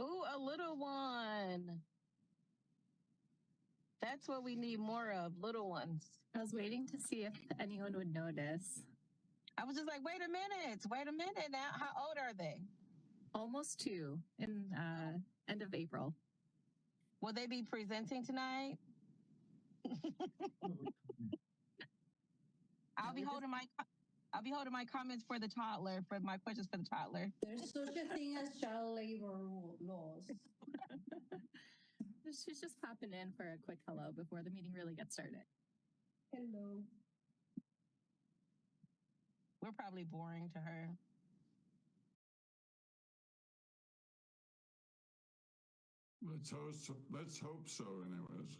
Ooh, a little one. That's what we need more of, little ones. I was waiting to see if anyone would notice. I was just like, wait a minute now. How old are they? Almost 2 in end of April. Will they be presenting tonight? I'll be holding my comments for the toddler, for my questions for the toddler. There's such a thing as child labor laws. She's just popping in for a quick hello before the meeting really gets started. Hello. We're probably boring to her. Let's hope so, anyways.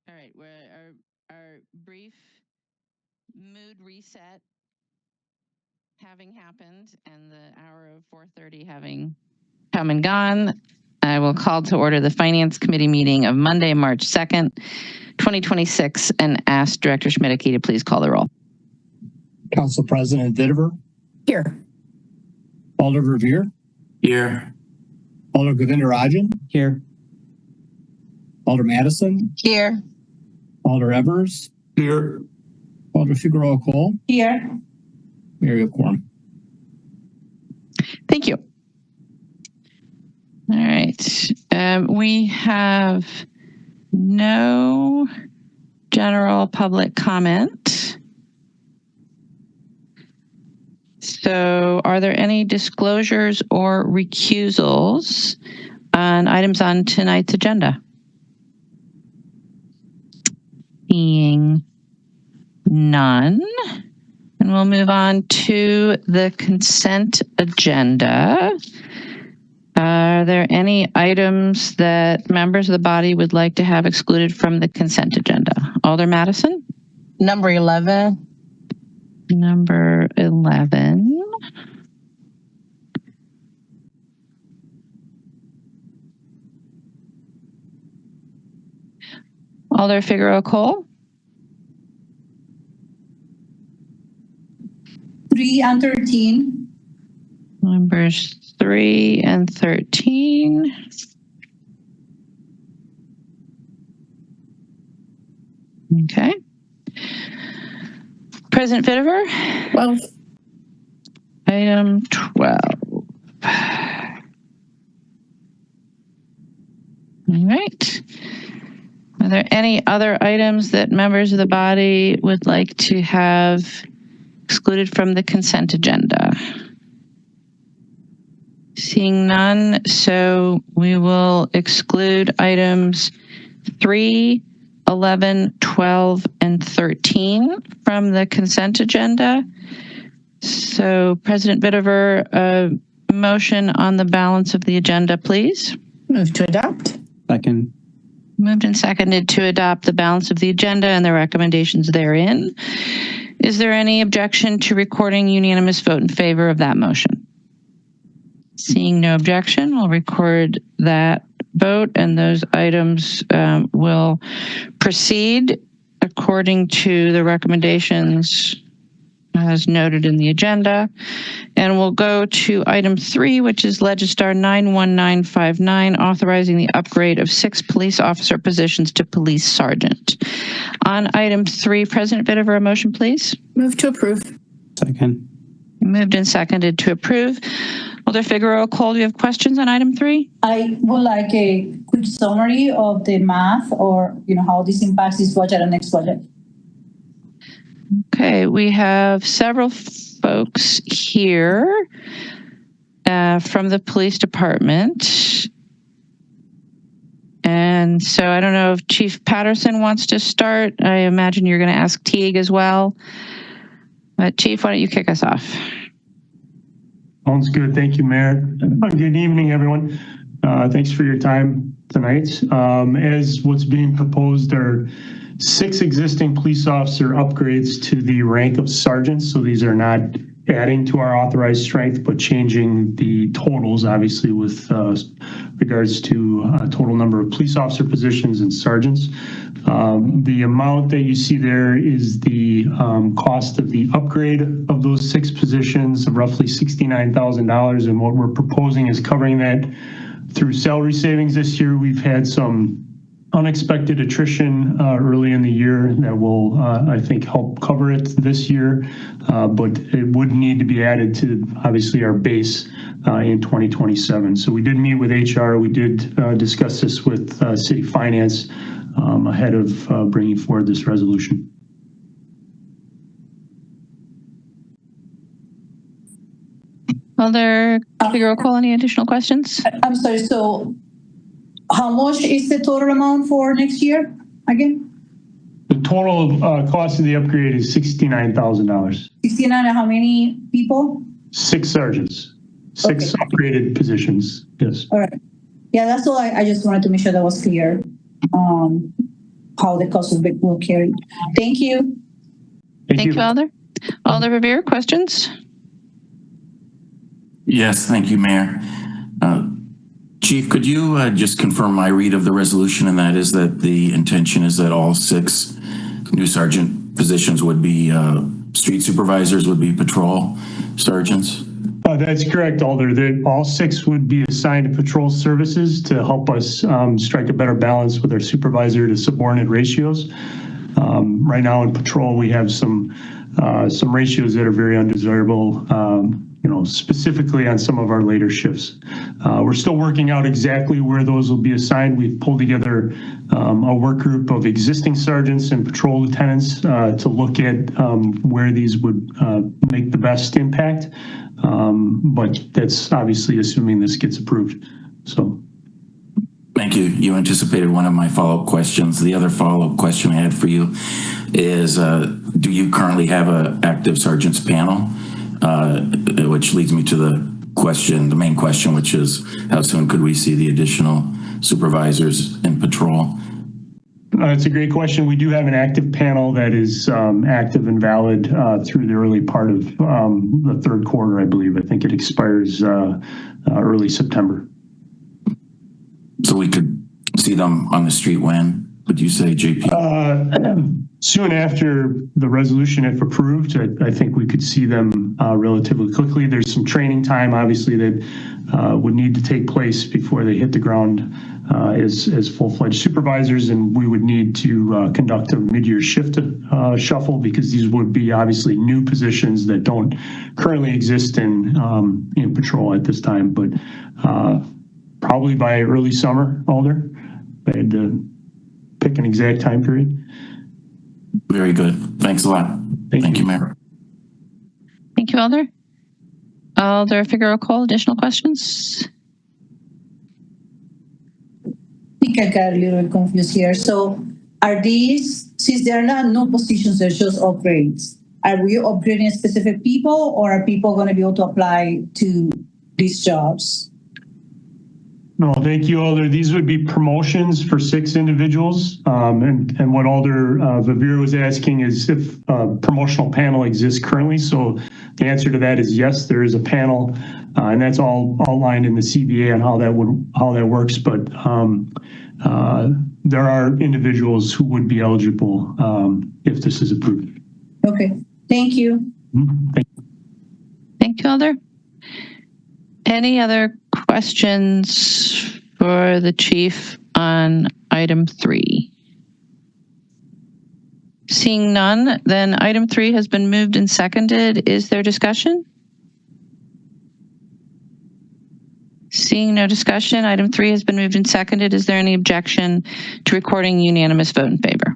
All right, we're our brief mood reset having happened and the hour of 4:30 having come and gone, I will call to order the Finance Committee meeting of Monday, March 2nd, 2026, and ask Director Schmidtke to please call the roll. Council President Vitiver. Here. Alder Revere. Here. Alder Govindarajan. Here. Alder Madison. Here. Alder Evers. Here. Alder Figueroa Cole. Here. Mayor Quorum. Thank you. All right. We have no general public comment. So are there any disclosures or recusals on items on tonight's agenda? Being none. And we'll move on to the consent agenda. Are there any items that members of the body would like to have excluded from the consent agenda? Alder Madison? Number 11. Number 11. Alder Figueroa Cole? 3 and 13. Numbers 3 and 13. Okay. President Vitiver? 12. Item 12. All right. Are there any other items that members of the body would like to have excluded from the consent agenda? Seeing none, so we will exclude items 3, 11, 12, and 13 from the consent agenda. So President Vitiver, a motion on the balance of the agenda, please. Move to adopt. Second. Moved and seconded to adopt the balance of the agenda and the recommendations therein. Is there any objection to recording unanimous vote in favor of that motion? Seeing no objection, we'll record that vote and those items will proceed according to the recommendations as noted in the agenda. And we'll go to item 3, which is Legistar 91959, authorizing the upgrade of 6 police officer positions to police sergeant. On item 3, President Vitiver, a motion, please. Move to approve. Second. Moved and seconded to approve. Alder Figueroa Cole, do you have questions on item 3? I would like a quick summary of the math or, how this impacts this budget and next budget. Okay, we have several folks here from the police department. And so I don't know if Chief Patterson wants to start. I imagine you're going to ask Teague as well. But Chief, why don't you kick us off? Sounds good. Thank you, Mayor. Good evening, everyone. Thanks for your time tonight. As what's being proposed are 6 existing police officer upgrades to the rank of sergeants. So these are not adding to our authorized strength, but changing the totals, obviously, with regards to total number of police officer positions and sergeants. The amount that you see there is the cost of the upgrade of those 6 positions of roughly $69,000. And what we're proposing is covering that through salary savings this year. We've had some unexpected attrition early in the year that will, I think, help cover it this year, but it would need to be added to, obviously, our base in 2027. So we did meet with HR. We did discuss this with City Finance ahead of bringing forward this resolution. Alder Figueroa, any additional questions? I'm sorry, so how much is the total amount for next year again? The total cost of the upgrade is $69,000. 69, and how many people? 6 sergeants, 6 upgraded positions, yes. All right. Yeah, that's all. I just wanted to make sure that was clear, how the cost of it will carry. Thank you. Thank you, Alder. Alder Rivera, questions? Yes, thank you, Mayor. Chief, could you just confirm my read of the resolution, and that is that the intention is that all 6 new sergeant positions would be street supervisors, would be patrol sergeants? That's correct, Alder. That all 6 would be assigned to patrol services to help us strike a better balance with our supervisor to subordinate ratios. Right now in patrol, we have some ratios that are very undesirable, specifically on some of our later shifts. We're still working out exactly where those will be assigned. We've pulled together a work group of existing sergeants and patrol lieutenants to look at where these would make the best impact. But that's obviously assuming this gets approved. So. Thank you. You anticipated one of my follow-up questions. The other follow-up question I had for you is, do you currently have an active sergeants panel? Which leads me to the main question, which is how soon could we see the additional supervisors in patrol? It's a great question. We do have an active panel that is active and valid through the early part of the 3rd quarter, I believe. I think it expires early September. So we could see them on the street when? Would you say, JP? Soon after the resolution, if approved, I think we could see them relatively quickly. There's some training time, obviously, that would need to take place before they hit the ground as full-fledged supervisors, and we would need to conduct a mid-year shift shuffle because these would be obviously new positions that don't currently exist in patrol at this time. But probably by early summer, Alder, I had to pick an exact time period. Very good. Thanks a lot. Thank you, Mayor. Thank you, Alder. Alder Figueroa, additional questions? I think I got a little confused here. So are these, since there are not no positions, they're just upgrades, are we upgrading specific people, or are people going to be able to apply to these jobs? No, thank you, Alder. These would be promotions for 6 individuals. And what Alder Vivir was asking is if a promotional panel exists currently. So the answer to that is yes, there is a panel, and that's all outlined in the CBA on how that works. But there are individuals who would be eligible if this is approved. Okay, thank you. Thank you, Alder. Any other questions for the chief on item 3? Seeing none, then item 3 has been moved and seconded. Is there discussion? Seeing no discussion, item 3 has been moved and seconded. Is there any objection to recording unanimous vote in favor?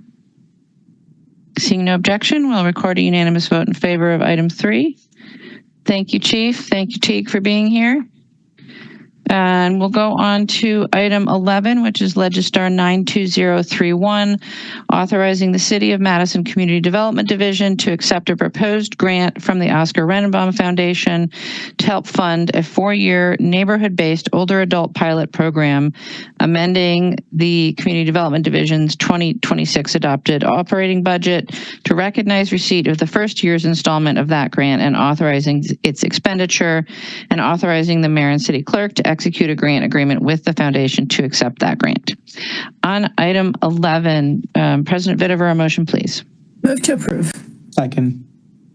Seeing no objection, we'll record a unanimous vote in favor of item 3. Thank you, Chief. Thank you, Teague, for being here. And we'll go on to item 11, which is Legistar 92031, authorizing the City of Madison Community Development Division to accept a proposed grant from the Oscar Rennenbaum Foundation to help fund a 4-year neighborhood-based older adult pilot program, amending the Community Development Division's 2026 adopted operating budget to recognize receipt of the first year's installment of that grant and authorizing its expenditure, and authorizing the mayor and city clerk to execute a grant agreement with the foundation to accept that grant. On item 11, President Vitiver, a motion, please. Move to approve. Second.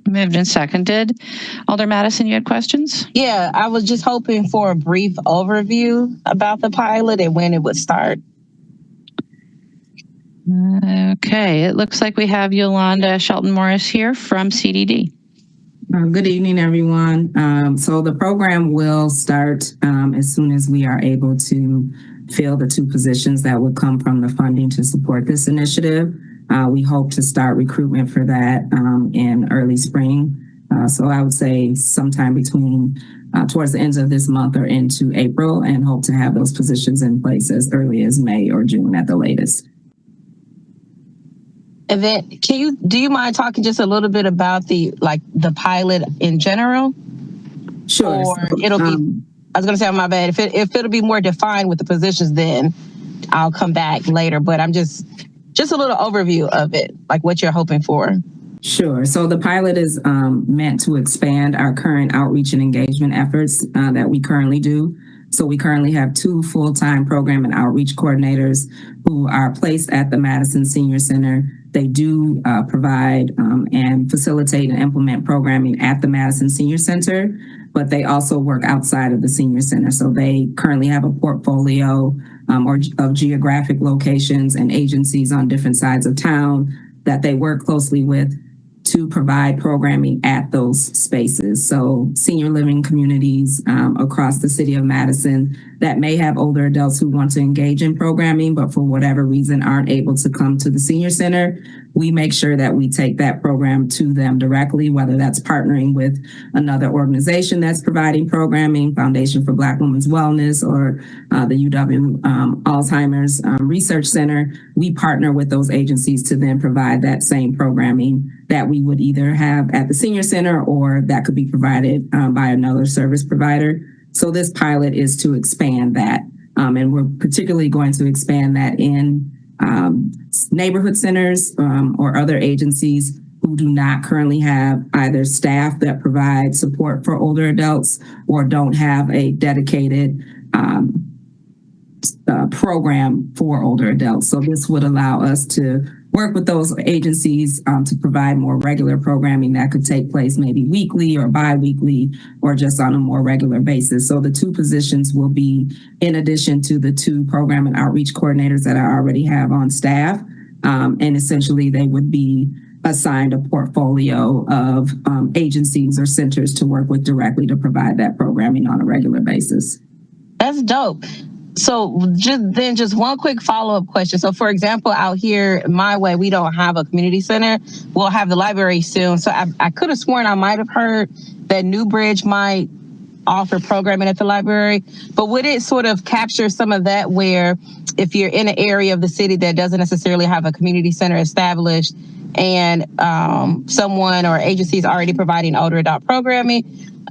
Moved and seconded. Alder Madison, you had questions? Yeah, I was just hoping for a brief overview about the pilot and when it would start. Okay, it looks like we have Yolanda Shelton-Morris here from CDD. Good evening, everyone. So the program will start as soon as we are able to fill the 2 positions that would come from the funding to support this initiative. We hope to start recruitment for that in early spring. So I would say sometime between towards the end of this month or into April, and hope to have those positions in place as early as May or June at the latest. And then do you mind talking just a little bit about the pilot in general? Sure. Or it'll be, I was going to say, my bad. If it'll be more defined with the positions, then I'll come back later. But I'm just a little overview of it, like what you're hoping for. Sure. So the pilot is meant to expand our current outreach and engagement efforts that we currently do. So we currently have 2 full-time program and outreach coordinators who are placed at the Madison Senior Center. They do provide and facilitate and implement programming at the Madison Senior Center, but they also work outside of the Senior Center. So they currently have a portfolio of geographic locations and agencies on different sides of town that they work closely with to provide programming at those spaces. So senior living communities across the city of Madison that may have older adults who want to engage in programming, but for whatever reason aren't able to come to the senior center, we make sure that we take that program to them directly, whether that's partnering with another organization that's providing programming, Foundation for Black Women's Wellness, or the UW Alzheimer's Research Center. We partner with those agencies to then provide that same programming that we would either have at the senior center or that could be provided by another service provider. So this pilot is to expand that. And we're particularly going to expand that in neighborhood centers or other agencies who do not currently have either staff that provide support for older adults or don't have a dedicated program for older adults. So this would allow us to work with those agencies to provide more regular programming that could take place maybe weekly or bi-weekly or just on a more regular basis. So the 2 positions will be in addition to the 2 program and outreach coordinators that I already have on staff. And essentially they would be assigned a portfolio of agencies or centers to work with directly to provide that programming on a regular basis. That's dope. So just one quick follow-up question. So for example, out here my way, we don't have a community center. We'll have the library soon. So I could have sworn I might have heard that Newbridge might offer programming at the library, but would it sort of capture some of that where if you're in an area of the city that doesn't necessarily have a community center established and someone or agency is already providing older adult programming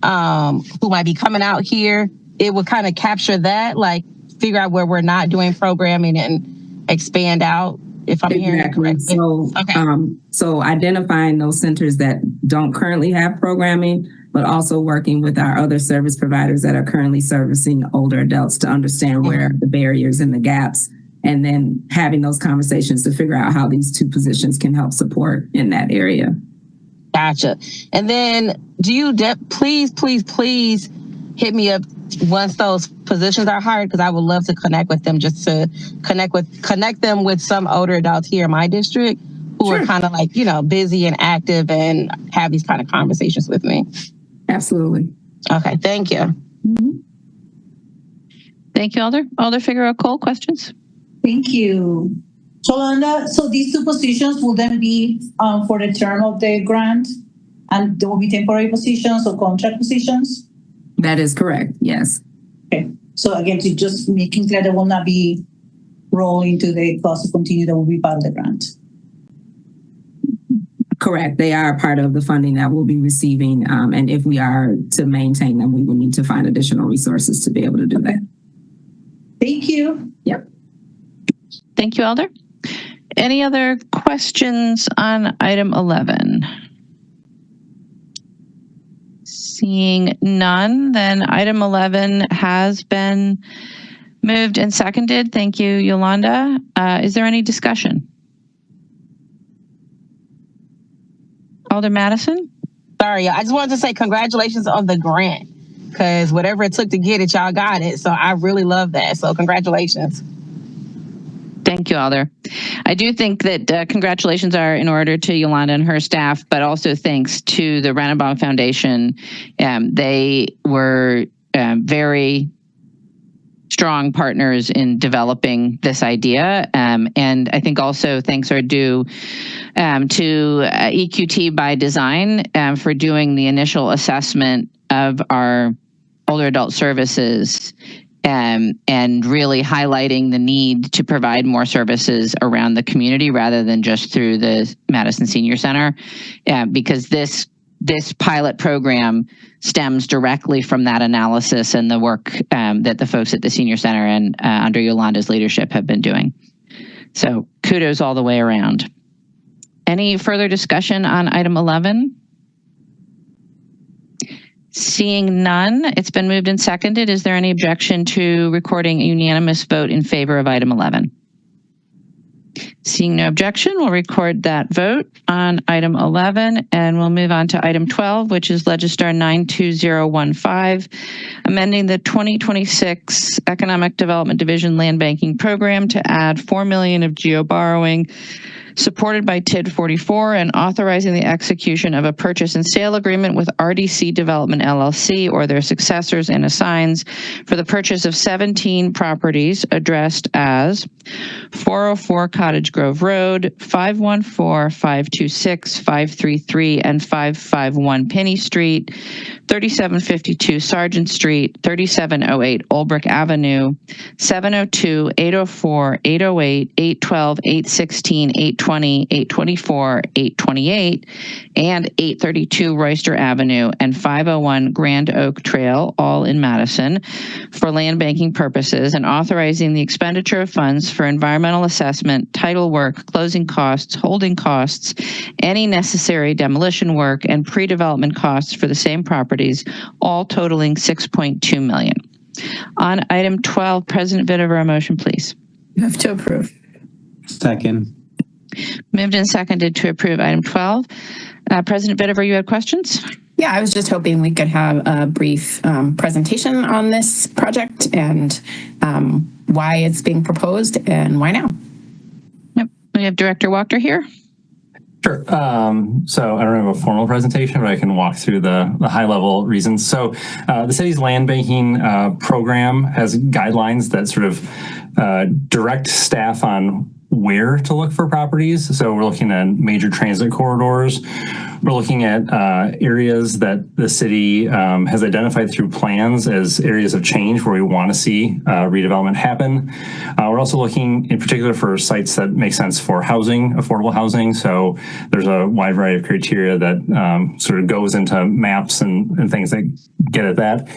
who might be coming out here, it would kind of capture that, like figure out where we're not doing programming and expand out, if I'm hearing it correctly. So, okay. So identifying those centers that don't currently have programming, but also working with our other service providers that are currently servicing older adults to understand where the barriers and the gaps, and then having those conversations to figure out how these 2 positions can help support in that area. Gotcha. And then do you please hit me up once those positions are hired, because I would love to connect with them, just to connect them with some older adults here in my district who are kind of like, busy and active and have these kind of conversations with me. Absolutely. Okay. Thank you. Mm-hmm. Thank you, Alder. Alder Figueroa-Cole, questions? Thank you. Yolanda, so these 2 positions will then be for the term of the grant, and there will be temporary positions or contract positions? That is correct. Yes. Okay. So again, to just making clear that will not be rolled into the cost to continue, that will be part of the grant. Correct. They are part of the funding that we'll be receiving. And if we are to maintain them, we will need to find additional resources to be able to do that. Thank you. Yep. Thank you, Alder. Any other questions on item 11? Seeing none, then item 11 has been moved and seconded. Thank you, Yolanda. Is there any discussion? Alder Madison? Sorry, I just wanted to say congratulations on the grant, because whatever it took to get it, y'all got it. So I really love that. So congratulations. Thank you, Alder. I do think that congratulations are in order to Yolanda and her staff, but also thanks to the Rennenbaum Foundation. They were very strong partners in developing this idea. And I think also thanks are due to EQT by Design for doing the initial assessment of our older adult services and really highlighting the need to provide more services around the community rather than just through the Madison Senior Center, because this pilot program stems directly from that analysis and the work that the folks at the Senior Center and under Yolanda's leadership have been doing. So kudos all the way around. Any further discussion on item 11? Seeing none, it's been moved and seconded. Is there any objection to recording a unanimous vote in favor of item 11? Seeing no objection, we'll record that vote on item 11, and we'll move on to item 12, which is Legistar 92015, amending the 2026 Economic Development Division Land Banking Program to add $4 million of GEO borrowing supported by TID 44 and authorizing the execution of a purchase and sale agreement with RDC Development LLC or their successors and assigns for the purchase of 17 properties addressed as 404 Cottage Grove Road, 514, 526, 533, and 551 Penny Street, 3752 Sargent Street, 3708 Olbrich Avenue, 702, 804, 808, 812, 816, 820, 824, 828, and 832 Royster Avenue, and 501 Grand Oak Trail, all in Madison, for land banking purposes, and authorizing the expenditure of funds for environmental assessment, title work, closing costs, holding costs, any necessary demolition work, and pre-development costs for the same properties, all totaling $6.2 million. On item 12, President Vitiver, a motion, please. You have to approve. Second. Moved and seconded to approve item 12. President Vitiver, you had questions? Yeah, I was just hoping we could have a brief presentation on this project and why it's being proposed and why now. Yep. We have Director Wachter here. Sure. So I don't have a formal presentation, but I can walk through the high-level reasons. So the city's land banking program has guidelines that sort of direct staff on where to look for properties. So we're looking at major transit corridors. We're looking at areas that the city has identified through plans as areas of change where we want to see redevelopment happen. We're also looking in particular for sites that make sense for housing, affordable housing. So there's a wide variety of criteria that sort of goes into maps and things that get at that.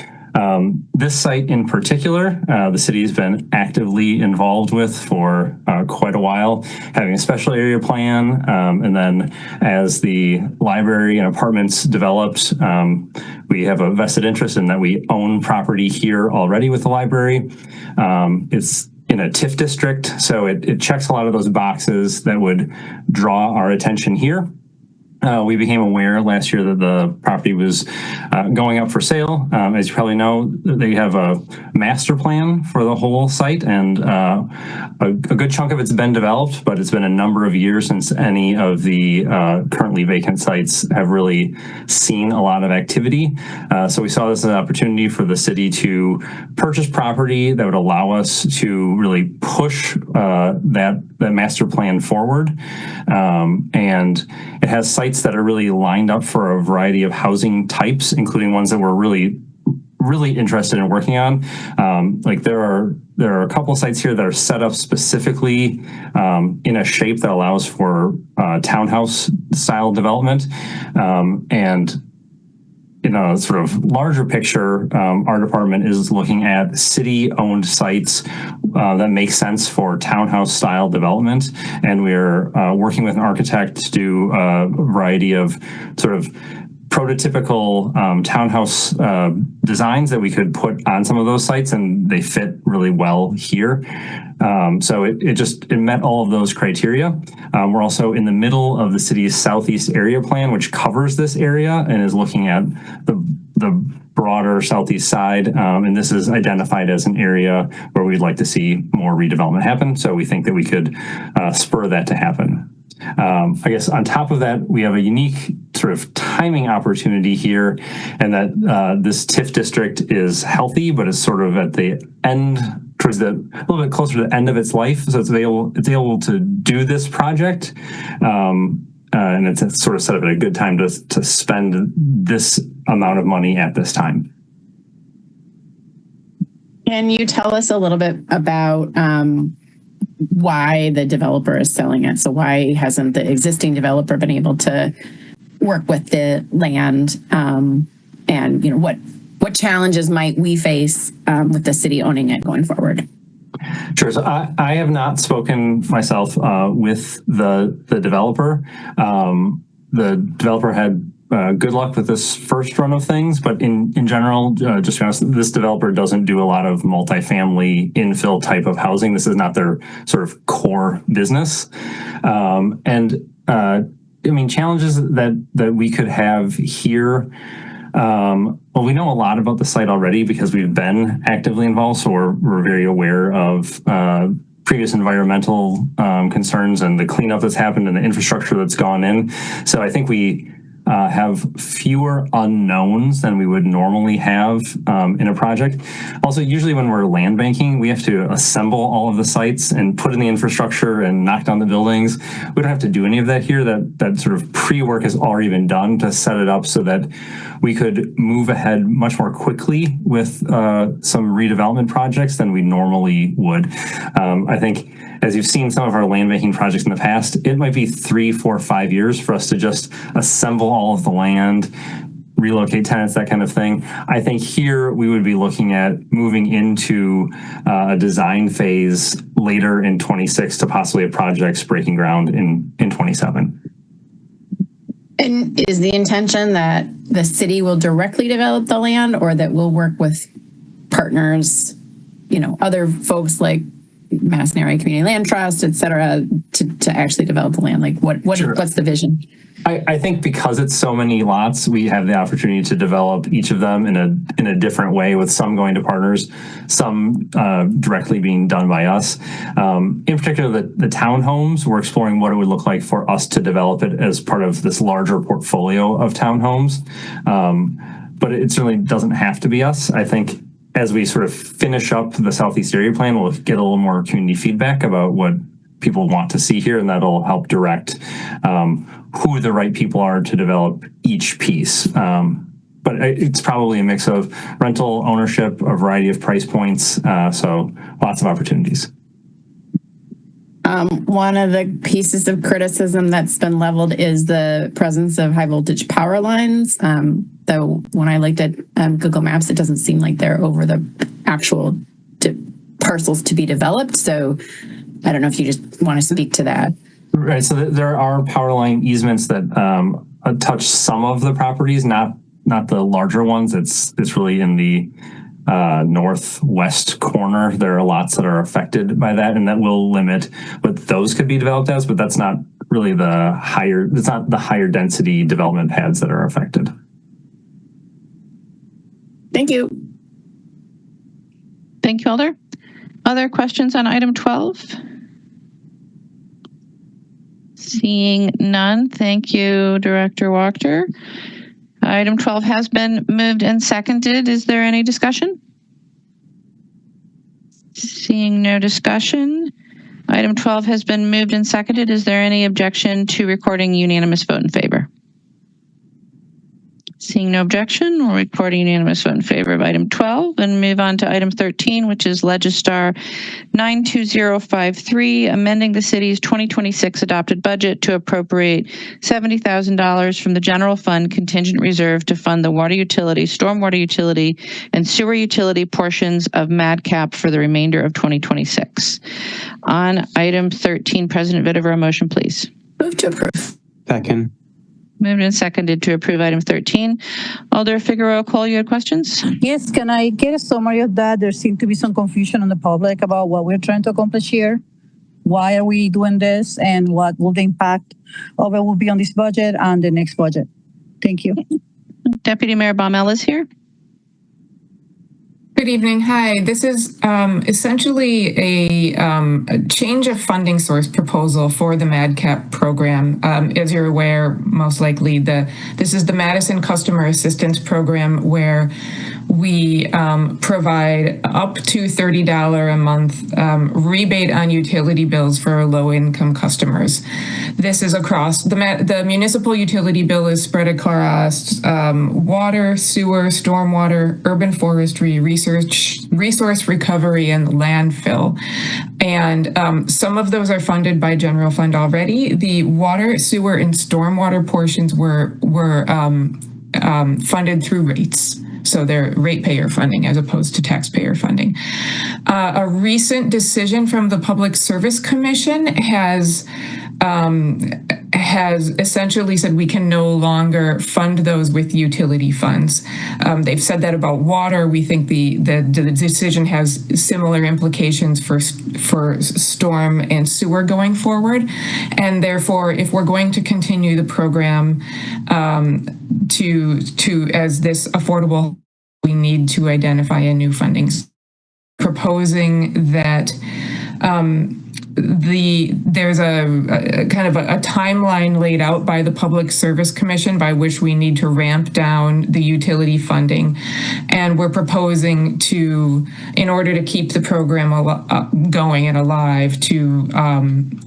This site in particular, the city has been actively involved with for quite a while, having a special area plan. And then as the library and apartments developed, we have a vested interest in that we own property here already with the library. It's in a TIF district, so it checks a lot of those boxes that would draw our attention here. We became aware last year that the property was going up for sale. As you probably know, they have a master plan for the whole site, and a good chunk of it's been developed, but it's been a number of years since any of the currently vacant sites have really seen a lot of activity. So we saw this as an opportunity for the city to purchase property that would allow us to really push that master plan forward. And it has sites that are really lined up for a variety of housing types, including ones that we're really really interested in working on. Like there are a couple sites here that are set up specifically in a shape that allows for townhouse style development. And in a sort of larger picture, our department is looking at city-owned sites that make sense for townhouse style development. And we're working with an architect to do a variety of sort of prototypical townhouse designs that we could put on some of those sites, and they fit really well here. So it met all of those criteria. We're also in the middle of the city's southeast area plan, which covers this area and is looking at the broader southeast side. And this is identified as an area where we'd like to see more redevelopment happen. So we think that we could spur that to happen. I guess on top of that, we have a unique sort of timing opportunity here, and that this TIF district is healthy, but it's sort of at the end, towards a little bit closer to the end of its life. So it's able to do this project. And it's sort of set up at a good time to spend this amount of money at this time. Can you tell us a little bit about why the developer is selling it? So why hasn't the existing developer been able to work with the land? And what challenges might we face with the city owning it going forward? Sure. So I have not spoken myself with the developer. The developer had good luck with this first run of things, but in general, just to be honest, this developer doesn't do a lot of multifamily infill type of housing. This is not their sort of core business. Challenges that we could have here. Well, we know a lot about the site already because we've been actively involved, so we're very aware of previous environmental concerns and the cleanup that's happened and the infrastructure that's gone in. So I think we have fewer unknowns than we would normally have in a project. Also, usually when we're land banking, we have to assemble all of the sites and put in the infrastructure and knock down the buildings. We don't have to do any of that here. That sort of pre-work has already been done to set it up so that we could move ahead much more quickly with some redevelopment projects than we normally would. I think, as you've seen some of our land banking projects in the past, it might be 3, 4, 5 years for us to just assemble all of the land, relocate tenants, that kind of thing. I think here we would be looking at moving into a design phase later in 26 to possibly a project's breaking ground in 27. And is the intention that the city will directly develop the land, or that we'll work with partners, other folks like Madison Area Community Land Trust, et cetera, to actually develop the land? Like Sure. What's the vision? I think because it's so many lots, we have the opportunity to develop each of them in a different way, with some going to partners, some directly being done by us. In particular, the townhomes, we're exploring what it would look like for us to develop it as part of this larger portfolio of townhomes. But it certainly doesn't have to be us. I think as we sort of finish up the Southeast Area Plan, we'll get a little more community feedback about what people want to see here, and that'll help direct who the right people are to develop each piece. But it's probably a mix of rental, ownership, a variety of price points, so lots of opportunities. One of the pieces of criticism that's been leveled is the presence of high voltage power lines. Though when I looked at Google Maps, it doesn't seem like they're over the actual parcels to be developed. So I don't know if you just want to speak to that. Right. So there are power line easements that touch some of the properties, not the larger ones. It's really in the northwest corner. There are lots that are affected by that, and that will limit what those could be developed as, but that's not really it's not the higher density development pads that are affected. Thank you. Thank you, Alder. Other questions on item 12? Seeing none, thank you, Director Wachter. Item 12 has been moved and seconded. Is there any discussion? Seeing no discussion, item 12 has been moved and seconded. Is there any objection to recording unanimous vote in favor? Seeing no objection, we'll record a unanimous vote in favor of item 12 and move on to item 13, which is Legistar 92053, amending the city's 2026 adopted budget to appropriate $70,000 from the general fund contingent reserve to fund the water utility, stormwater utility, and sewer utility portions of MadCap for the remainder of 2026. On item 13, President Vitiver, a motion, please. Move to approve. Second. Moved and seconded to approve item 13. Alder Figueroa Cole, you had questions? Yes, can I get a summary of that? There seemed to be some confusion on the public about what we're trying to accomplish here. Why are we doing this, and what will the impact of it will be on this budget and the next budget? Thank you. Deputy Mayor Baumel is here. Good evening. Hi. This is essentially a change of funding source proposal for the MadCap program. As you're aware, most likely this is the Madison Customer Assistance Program, where we provide up to $30 a month rebate on utility bills for low-income customers. This is across the municipal utility bill is spread across water, sewer, stormwater, urban forestry, resource recovery, and landfill. And some of those are funded by general fund already. The water, sewer, and stormwater portions were funded through rates. So they're ratepayer funding as opposed to taxpayer funding. A recent decision from the Public Service Commission has essentially said we can no longer fund those with utility funds. They've said that about water. We think the decision has similar implications for storm and sewer going forward. And therefore, if we're going to continue the program to as this affordable, we need to identify a new funding. Proposing that there's a kind of a timeline laid out by the Public Service Commission by which we need to ramp down the utility funding. And we're proposing to, in order to keep the program going and alive, to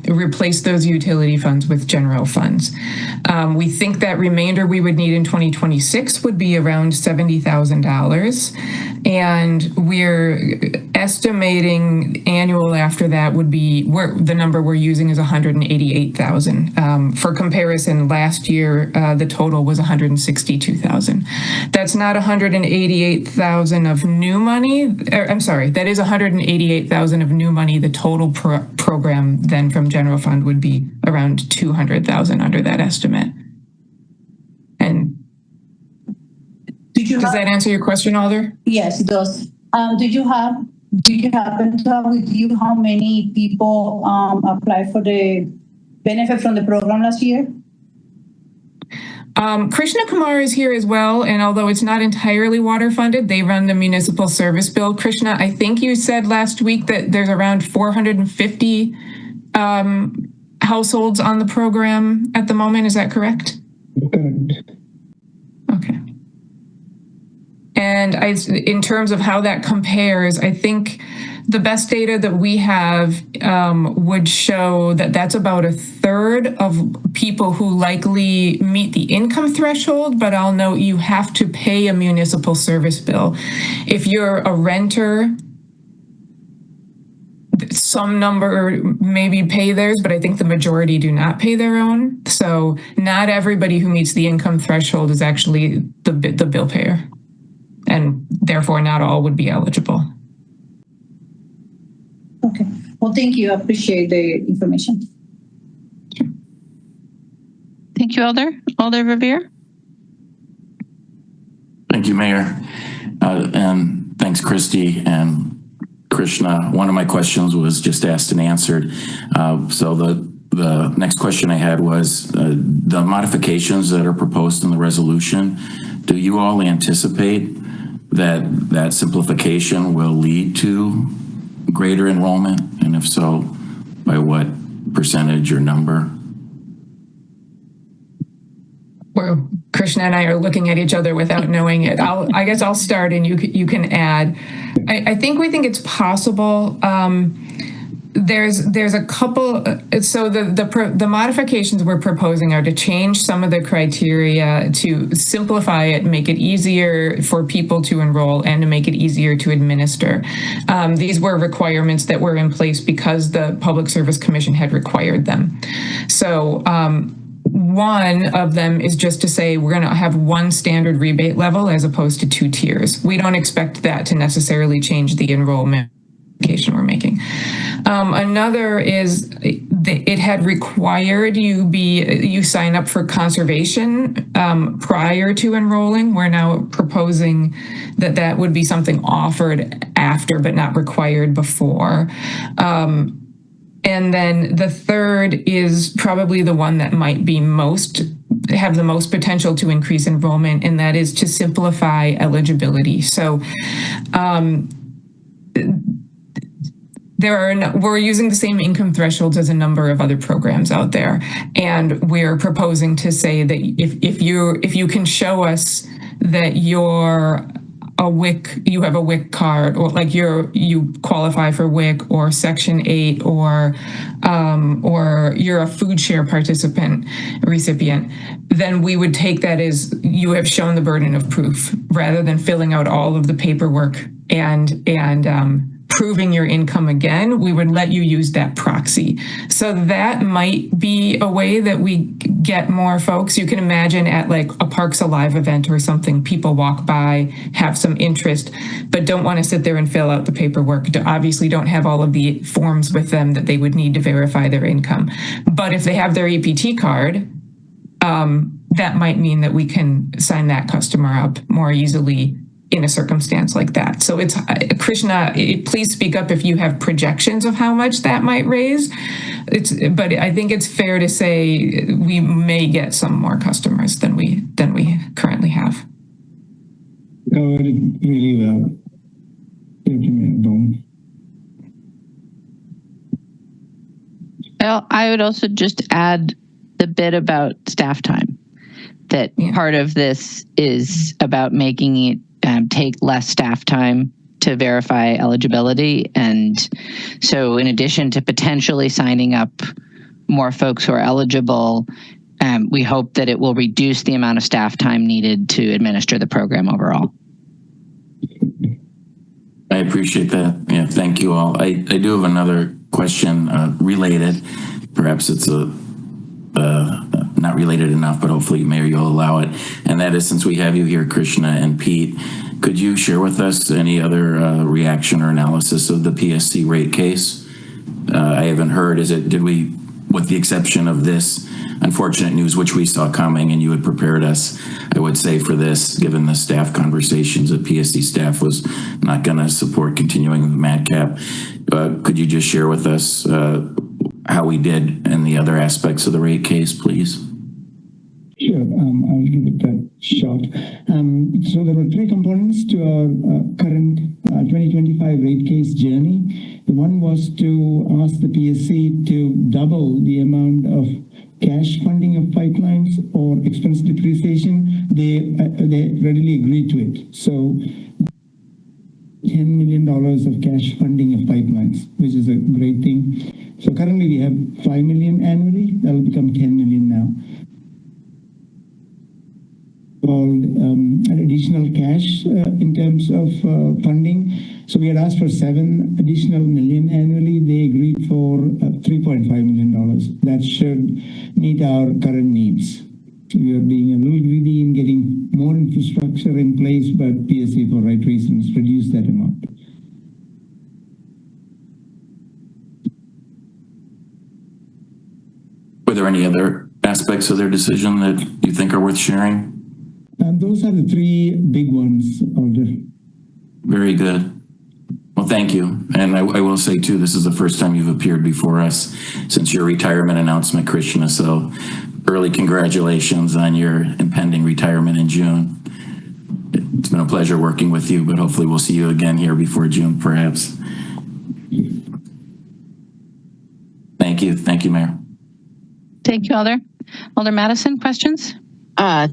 replace those utility funds with general funds. We think that remainder we would need in 2026 would be around $70,000. And we're estimating annual after that would be, the number we're using is 188,000. For comparison, last year, the total was 162,000. That's not 188,000 of new money. I'm sorry, that is 188,000 of new money. The total program then from general fund would be around 200,000 under that estimate. And does that answer your question, Alder? Yes, it does. Do you happen to have with you how many people applied for the benefit from the program last year? Krishna Kumar is here as well, and although it's not entirely water funded, they run the municipal service bill. Krishna, I think you said last week that there's around 450 households on the program at the moment. Is that correct? Okay. And in terms of how that compares, I think the best data that we have would show that that's about a third of people who likely meet the income threshold, but I'll note you have to pay a municipal service bill. If you're a renter, some number maybe pay theirs, but I think the majority do not pay their own. So not everybody who meets the income threshold is actually the bill payer, and therefore not all would be eligible. Okay. Well, thank you. I appreciate the information. Sure. Thank you, Alder. Alder Revere. Thank you, Mayor. And thanks, Christy and Krishna. One of my questions was just asked and answered. So the next question I had was the modifications that are proposed in the resolution. Do you all anticipate that simplification will lead to greater enrollment? And if so, by what percentage or number? Well, Krishna and I are looking at each other without knowing it. I guess I'll start and you can add. I think we think it's possible. there's a couple. So the modifications we're proposing are to change some of the criteria to simplify it, make it easier for people to enroll, and to make it easier to administer. These were requirements that were in place because the Public Service Commission had required them. So one of them is just to say we're going to have one standard rebate level as opposed to 2 tiers. We don't expect that to necessarily change the enrollment we're making. Another is it had required you sign up for conservation prior to enrolling. We're now proposing that would be something offered after but not required before. And then the third is probably the one that might have the most potential to increase enrollment, and that is to simplify eligibility. So we're using the same income thresholds as a number of other programs out there, and we're proposing to say that if you can show us that you're a WIC, you have a WIC card, or like you qualify for WIC or Section 8, or you're a food share participant recipient, then we would take that as you have shown the burden of proof, rather than filling out all of the paperwork and proving your income again. We would let you use that proxy. So that might be a way that we get more folks. You can imagine at like a Parks Alive event or something, people walk by, have some interest, but don't want to sit there and fill out the paperwork. Obviously don't have all of the forms with them that they would need to verify their income. But if they have their EPT card, that might mean that we can sign that customer up more easily in a circumstance like that. So it's, Krishna, please speak up if you have projections of how much that might raise. But I think it's fair to say we may get some more customers than we currently have. Covered it really well. Well, I would also just add the bit about staff time, that part of this is about making it take less staff time to verify eligibility. And so in addition to potentially signing up more folks who are eligible, we hope that it will reduce the amount of staff time needed to administer the program overall. I appreciate that. Yeah, thank you all. I do have another question related. Perhaps it's not related enough, but hopefully, Mayor, you'll allow it. And that is, since we have you here, Krishna and Pete, could you share with us any other reaction or analysis of the PSC rate case? I haven't heard. With the exception of this unfortunate news, which we saw coming and you had prepared us, I would say for this, given the staff conversations, that PSC staff was not going to support continuing the MADCAP. Could you just share with us how we did in the other aspects of the rate case, please? Sure, I'll give it a shot. So there were 3 components to our current 2025 rate case journey. The one was to ask the PSC to double the amount of cash funding of pipelines or expense depreciation. They readily agreed to it. So $10 million of cash funding of pipelines, which is a great thing. So currently we have $5 million annually. That will become $10 million now. Called additional cash in terms of funding. So we had asked for $7 additional million annually. They agreed for $3.5 million. That should meet our current needs. We are being a little greedy in getting more infrastructure in place, but PSC, for right reasons, reduced that amount. Were there any other aspects of their decision that you think are worth sharing? Those are the 3 big ones, Alder. Very good. Well, thank you. And I will say, too, this is the first time you've appeared before us since your retirement announcement, Krishna. So early congratulations on your impending retirement in June. It's been a pleasure working with you, but hopefully we'll see you again here before June, perhaps. Thank you. Thank you, Mayor. Thank you, Alder. Alder Madison, questions?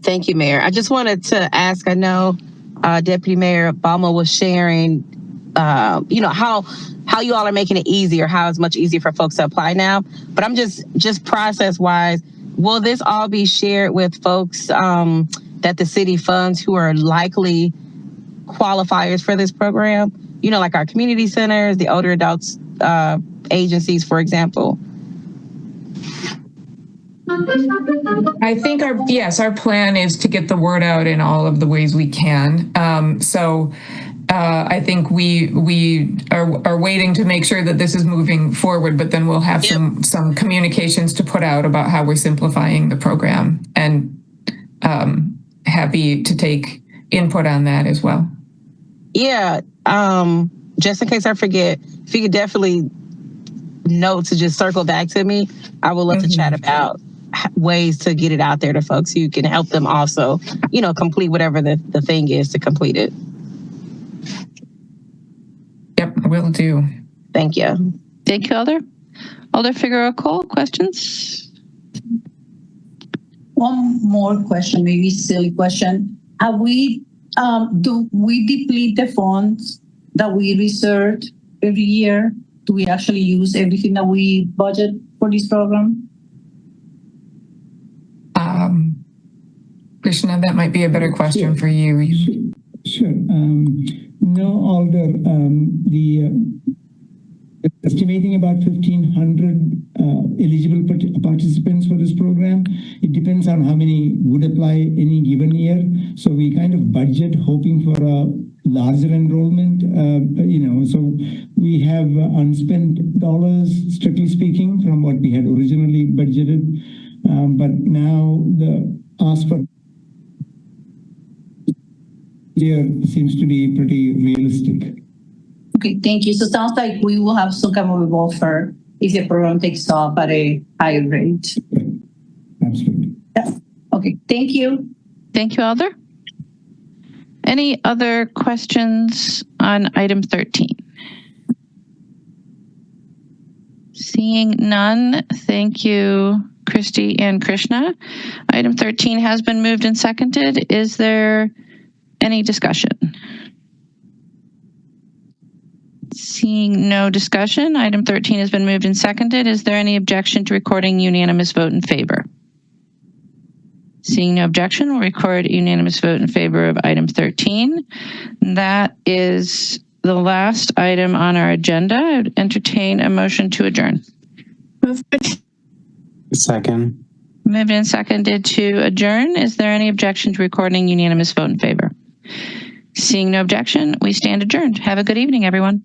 Thank you, Mayor. I just wanted to ask, I know Deputy Mayor Bama was sharing you know, how you all are making it easier, how it's much easier for folks to apply now. But I'm just process wise, will this all be shared with folks that the city funds who are likely qualifiers for this program? You know, like our community centers, the older adults agencies, for example. I think our plan is to get the word out in all of the ways we can. I think we are waiting to make sure that this is moving forward, but then we'll have some communications to put out about how we're simplifying the program, and happy to take input on that as well. Yeah, just in case I forget, if you could definitely note to just circle back to me, I would love to chat about ways to get it out there to folks who can help them also, you know, complete whatever the thing is to complete it. Yep, will do. Thank you. Thank you, Alder. Alder Figueroa Cole, questions? One more question, maybe silly question. Have we, do we deplete the funds that we reserved every year? Do we actually use everything that we budget for this program? Krishna, that might be a better question for you. Sure. No, Alder, estimating about 1,500 eligible participants for this program. It depends on how many would apply any given year. So we kind of budget hoping for a larger enrollment, so we have unspent dollars, strictly speaking, from what we had originally budgeted. But now the ask for year seems to be pretty realistic. Okay, thank you. So it sounds like we will have some kind of a buffer if the program takes off at a higher rate. Right. Absolutely. Yeah. Okay, thank you. Thank you, Alder. Any other questions on item 13? Seeing none, thank you, Christy and Krishna. Item 13 has been moved and seconded. Is there any discussion? Seeing no discussion, item 13 has been moved and seconded. Is there any objection to recording unanimous vote in favor? Seeing no objection, we'll record unanimous vote in favor of item 13. That is the last item on our agenda. I would entertain a motion to adjourn. Second. Moved and seconded to adjourn. Is there any objection to recording unanimous vote in favor? Seeing no objection, we stand adjourned. Have a good evening, everyone.